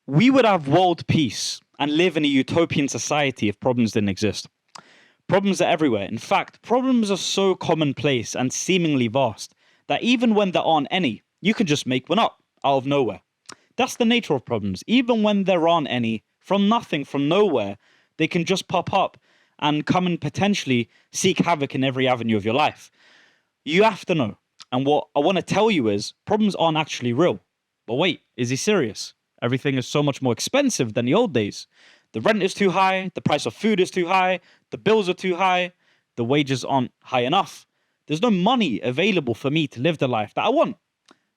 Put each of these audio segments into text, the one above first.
We would have world peace and live in a utopian society if problems didn't exist. Problems are everywhere. In fact, problems are so commonplace and seemingly vast that even when there aren't any, you can just make one up out of nowhere. That's the nature of problems. Even when there aren't any, from nothing, from nowhere, they can just pop up and come and potentially seek havoc in every avenue of your life. You have to know. And what I want to tell you is problems aren't actually real. But wait, is he serious? Everything is so much more expensive than the old days. The rent is too high, the price of food is too high, the bills are too high, the wages aren't high enough. There's no money available for me to live the life that I want.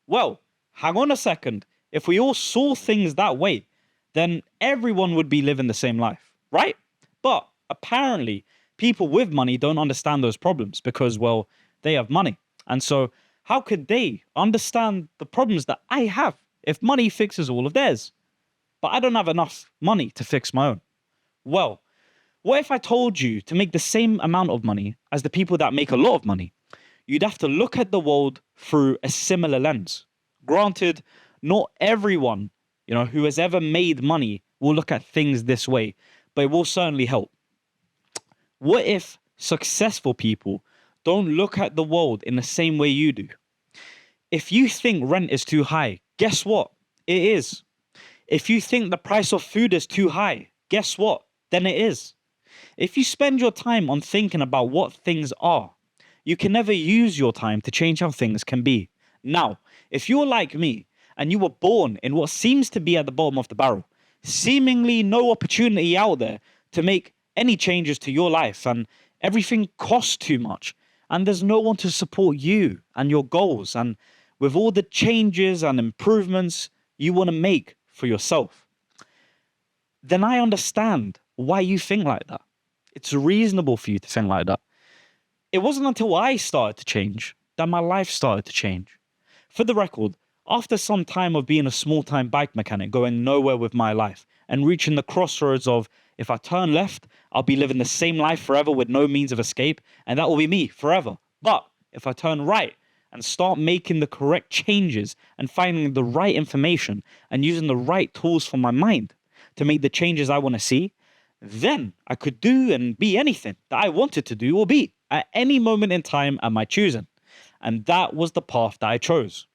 Well, hang on a second. If we all saw things that way, then everyone would be living the same life, right? But apparently, people with money don't understand those problems because, well, they have money. And so, how could they understand the problems that I have if money fixes all of theirs? But I don't have enough money to fix my own. Well, what if I told you to make the same amount of money as the people that make a lot of money? You'd have to look at the world through a similar lens. Granted, not everyone, who has ever made money will look at things this way, but it will certainly help. What if successful people don't look at the world in the same way you do? If you think rent is too high, guess what? It is. If you think the price of food is too high, guess what? Then it is. If you spend your time on thinking about what things are, you can never use your time to change how things can be. Now, if you're like me and you were born in what seems to be at the bottom of the barrel, seemingly no opportunity out there to make any changes to your life, and everything costs too much, and there's no one to support you and your goals, and with all the changes and improvements you want to make for yourself, then I understand why you think like that. It's reasonable for you to think like that. It wasn't until I started to change that my life started to change. For the record, after some time of being a small-time bike mechanic, going nowhere with my life, and reaching the crossroads of, if I turn left, I'll be living the same life forever with no means of escape, and that will be me forever. But if I turn right and start making the correct changes and finding the right information and using the right tools for my mind to make the changes I want to see, then I could do and be anything that I wanted to do or be at any moment in time at my choosing. And that was the path that I chose.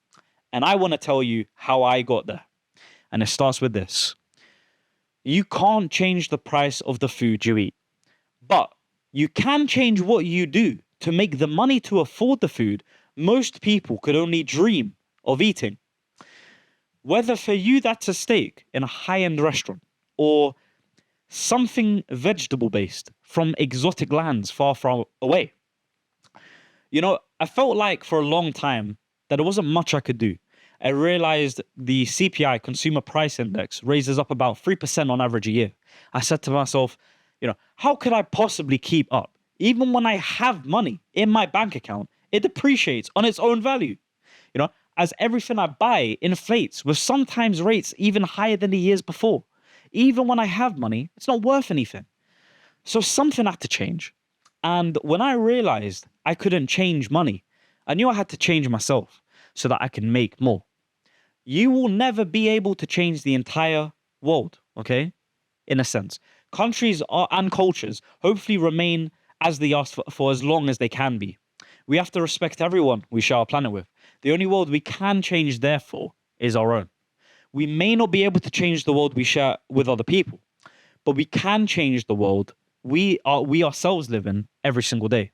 And I want to tell you how I got there. And it starts with this. You can't change the price of the food you eat, but you can change what you do to make the money to afford the food most people could only dream of eating. Whether for you that's a steak in a high-end restaurant or something vegetable-based from exotic lands far, far away. I felt like for a long time that there wasn't much I could do. I realized the CPI, Consumer Price Index, raises up about 3% on average a year. I said to myself, how could I possibly keep up? Even when I have money in my bank account, it depreciates on its own value. As everything I buy inflates with sometimes rates even higher than the years before. Even when I have money, it's not worth anything. So something had to change. And when I realized I couldn't change money, I knew I had to change myself so that I can make more. You will never be able to change the entire world, okay? In a sense. Countries and cultures hopefully remain as they are for as long as they can be. We have to respect everyone we share our planet with. The only world we can change, therefore, is our own. We may not be able to change the world we share with other people, but we can change the world we ourselves live in every single day.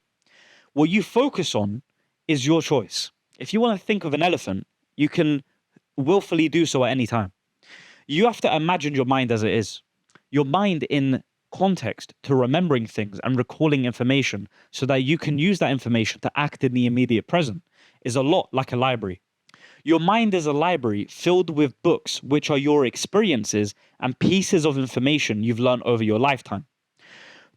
What you focus on is your choice. If you want to think of an elephant, you can willfully do so at any time. You have to imagine your mind as it is. Your mind in context to remembering things and recalling information so that you can use that information to act in the immediate present is a lot like a library. Your mind is a library filled with books, which are your experiences and pieces of information you've learned over your lifetime.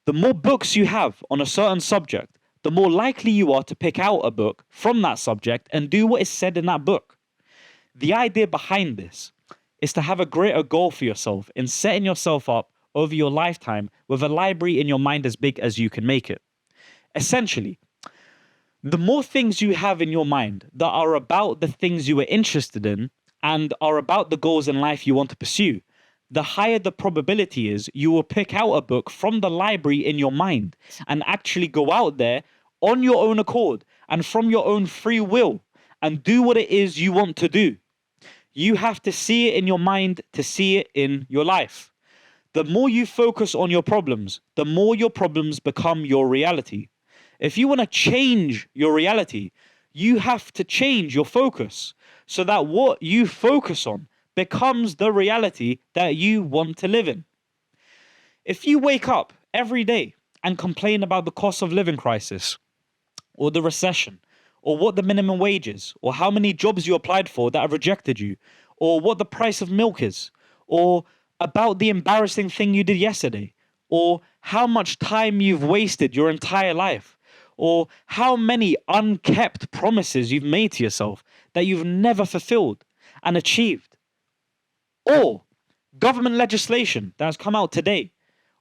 The more books you have on a certain subject, the more likely you are to pick out a book from that subject and do what is said in that book. The idea behind this is to have a greater goal for yourself in setting yourself up over your lifetime with a library in your mind as big as you can make it. Essentially, the more things you have in your mind that are about the things you are interested in and are about the goals in life you want to pursue, the higher the probability is you will pick out a book from the library in your mind and actually go out there on your own accord and from your own free will and do what it is you want to do. You have to see it in your mind to see it in your life. The more you focus on your problems, the more your problems become your reality. If you want to change your reality, you have to change your focus so that what you focus on becomes the reality that you want to live in. If you wake up every day and complain about the cost of living crisis, or the recession, or what the minimum wage is, or how many jobs you applied for that have rejected you, or what the price of milk is, or about the embarrassing thing you did yesterday, or how much time you've wasted your entire life, or how many unkept promises you've made to yourself that you've never fulfilled and achieved, or government legislation that has come out today,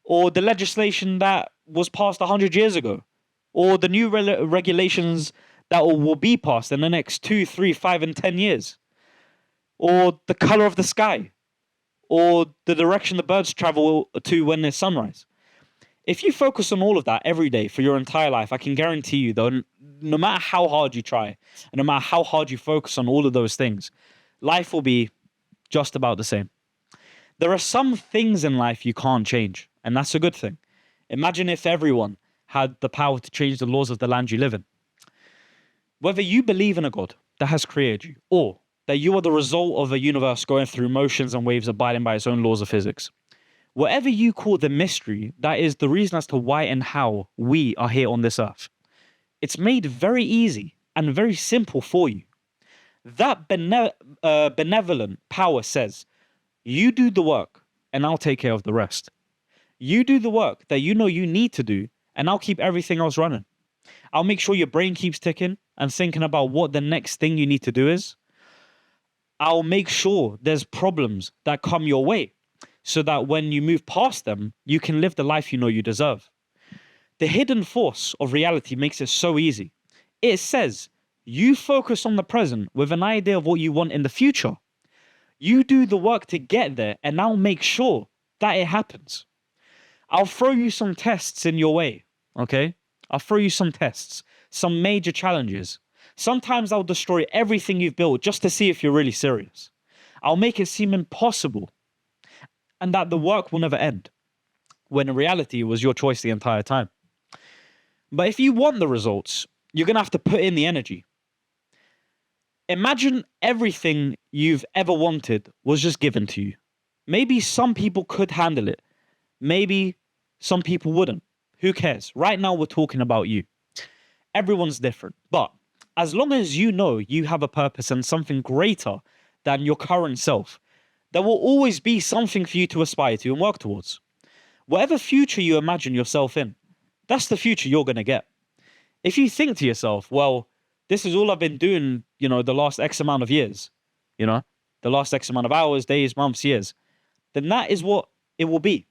or the legislation that was passed 100 years ago, or the new regulations that will be passed in the next 2, 3, 5, and 10 years, or the color of the sky, or the direction the birds travel to when there's sunrise. If you focus on all of that every day for your entire life, I can guarantee you, though, no matter how hard you try, and no matter how hard you focus on all of those things, life will be just about the same. There are some things in life you can't change, and that's a good thing. Imagine if everyone had the power to change the laws of the land you live in. Whether you believe in a God that has created you, or that you are the result of a universe going through motions and waves abiding by its own laws of physics, whatever you call the mystery, that is the reason as to why and how we are here on this earth. It's made very easy and very simple for you. That benevolent power says, you do the work and I'll take care of the rest. You do the work that you know you need to do and I'll keep everything else running. I'll make sure your brain keeps ticking and thinking about what the next thing you need to do is. I'll make sure there's problems that come your way so that when you move past them, you can live the life you know you deserve. The hidden force of reality makes it so easy. It says, you focus on the present with an idea of what you want in the future. You do the work to get there and I'll make sure that it happens. I'll throw you some tests in your way, okay? I'll throw you some tests, some major challenges. Sometimes I'll destroy everything you've built just to see if you're really serious. I'll make it seem impossible and that the work will never end, when in reality it was your choice the entire time. But if you want the results, you're going to have to put in the energy. Imagine everything you've ever wanted was just given to you. Maybe some people could handle it. Maybe some people wouldn't. Who cares? Right now we're talking about you. Everyone's different. But as long as you know you have a purpose and something greater than your current self, there will always be something for you to aspire to and work towards. Whatever future you imagine yourself in, that's the future you're going to get. If you think to yourself, well, this is all I've been doing, the last X amount of years, the last X amount of hours, days, months, years, then that is what it will be.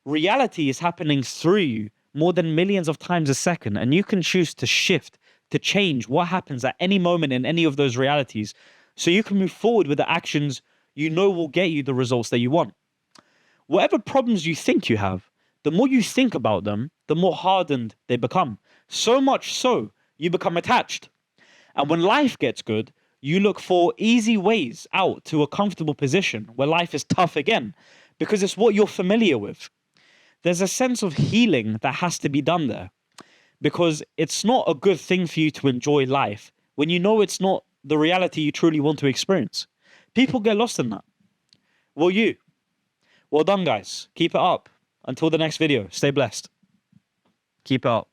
Reality is happening through you more than millions of times a second, and you can choose to shift, to change what happens at any moment in any of those realities, so you can move forward with the actions you know will get you the results that you want. Whatever problems you think you have, the more you think about them, the more hardened they become. So much so, you become attached. And when life gets good, you look for easy ways out to a comfortable position where life is tough again, because it's what you're familiar with. There's a sense of healing that has to be done there, because it's not a good thing for you to enjoy life when you know it's not the reality you truly want to experience. People get lost in that. Well, you. Well done, guys. Keep it up. Until the next video, stay blessed. Keep it up.